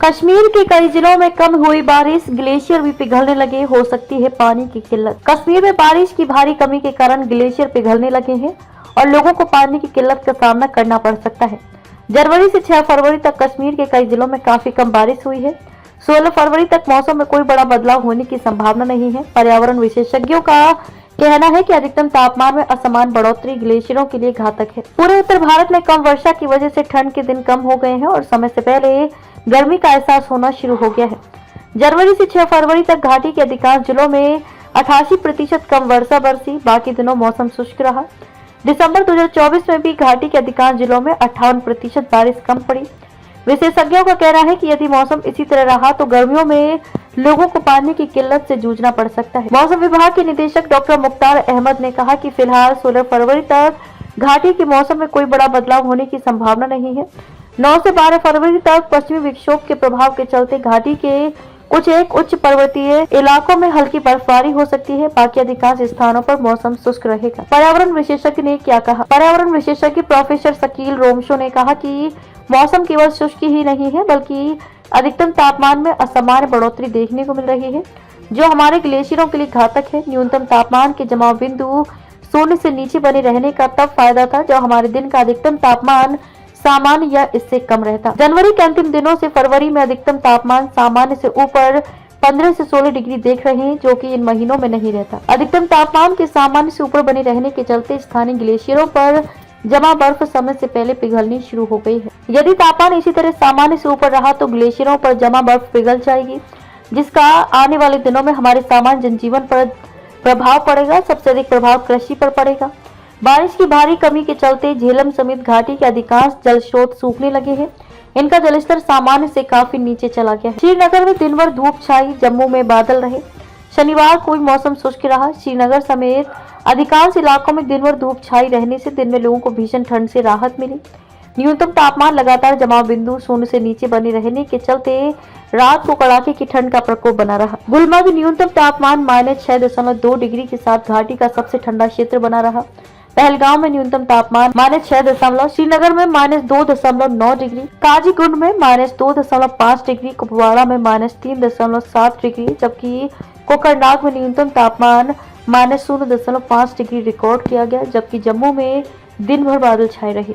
कश्मीर के कई जिलों में कम हुई बारिश, ग्लेशियर भी पिघलने लगे, हो सकती है पानी की किल्लत। कश्मीर में बारिश की भारी कमी के कारण ग्लेशियर पिघलने लगे हैं और लोगों को पानी की किल्लत का सामना करना पड़ सकता है। जनवरी से 6 फरवरी तक कश्मीर के कई जिलों में काफी कम बारिश हुई है। 16 फरवरी तक मौसम में कोई बड़ा बदलाव होने की संभावना नहीं है। पर्यावरण विशेषज्ञों का कहना है कि अधिकतम तापमान में असमान बढ़ोतरी ग्लेशियरों के लिए घातक है। पूरे उत्तर भारत में कम वर्षा की वजह से ठंड के दिन कम हो गए हैं और समय से पहले गर्मी का एहसास होना शुरू हो गया है। जनवरी से 6 फरवरी तक घाटी के अधिकांश जिलों में 88% कम वर्षा बरसी, बाकी दिनों मौसम शुष्क रहा। दिसंबर 2024 में भी घाटी के अधिकांश जिलों में 58% बारिश कम पड़ी। विशेषज्ञों का कहना है कि यदि मौसम इसी तरह रहा तो गर्मियों में लोगों को पानी की किल्लत से जूझना पड़ सकता है। मौसम विभाग के निदेशक डॉक्टर मुख्तार अहमद ने कहा कि फिलहाल 16 फरवरी तक घाटी के मौसम में कोई बड़ा बदलाव होने की संभावना नहीं है। 9 से 12 फरवरी तक पश्चिमी विक्षोभ के प्रभाव के चलते घाटी के कुछ एक उच्च पर्वतीय इलाकों में हल्की बर्फबारी हो सकती है। बाकी अधिकांश स्थानों पर मौसम शुष्क रहेगा। पर्यावरण विशेषज्ञ ने क्या कहा? पर्यावरण विशेषज्ञ प्रोफेसर शकील रोमशो ने कहा कि मौसम केवल शुष्क ही नहीं है बल्कि अधिकतम तापमान में असामान्य बढ़ोतरी देखने को मिल रही है, जो हमारे ग्लेशियरों के लिए घातक है। न्यूनतम तापमान के जमाव बिंदु शून्य से नीचे बने रहने का तब फायदा था जब हमारे दिन का अधिकतम तापमान सामान्य या इससे कम रहता। जनवरी के अंतिम दिनों से फरवरी में अधिकतम तापमान सामान्य से ऊपर 15 से 16 डिग्री देख रहे हैं, जो कि इन महीनों में नहीं रहता। अधिकतम तापमान के सामान्य से ऊपर बने रहने के चलते स्थानीय ग्लेशियरों पर जमा बर्फ समय से पहले पिघलनी शुरू हो गई है। यदि तापमान इसी तरह सामान्य से ऊपर रहा तो ग्लेशियरों पर जमा बर्फ पिघल जाएगी, जिसका आने वाले दिनों में हमारे सामान्य जनजीवन पर प्रभाव पड़ेगा। सबसे अधिक प्रभाव कृषि पर पड़ेगा। बारिश की भारी कमी के चलते झेलम समेत घाटी के अधिकांश जल स्रोत सूखने लगे हैं। इनका जलस्तर सामान्य से काफी नीचे चला गया है। श्रीनगर में दिन भर धूप छाई, जम्मू में बादल रहे। शनिवार को भी मौसम शुष्क रहा। श्रीनगर समेत अधिकांश इलाकों में दिन भर धूप छाई रहने से दिन में लोगों को भीषण ठंड से राहत मिली। न्यूनतम तापमान लगातार जमाव बिंदु शून्य से नीचे बने रहने के चलते रात को कड़ाके की ठंड का प्रकोप बना रहा। गुलमर्ग न्यूनतम तापमान -6.2 डिग्री के साथ घाटी का सबसे ठंडा क्षेत्र बना रहा। पहलगांव में न्यूनतम तापमान -6, श्रीनगर में -2.9 डिग्री, काजीगुंड में -2.5 डिग्री, कुपवाड़ा में -3.7 डिग्री, जबकि कोकरनाग में न्यूनतम तापमान -0.5 डिग्री रिकॉर्ड किया गया। जबकि जम्मू में दिन भर बादल छाए रहे।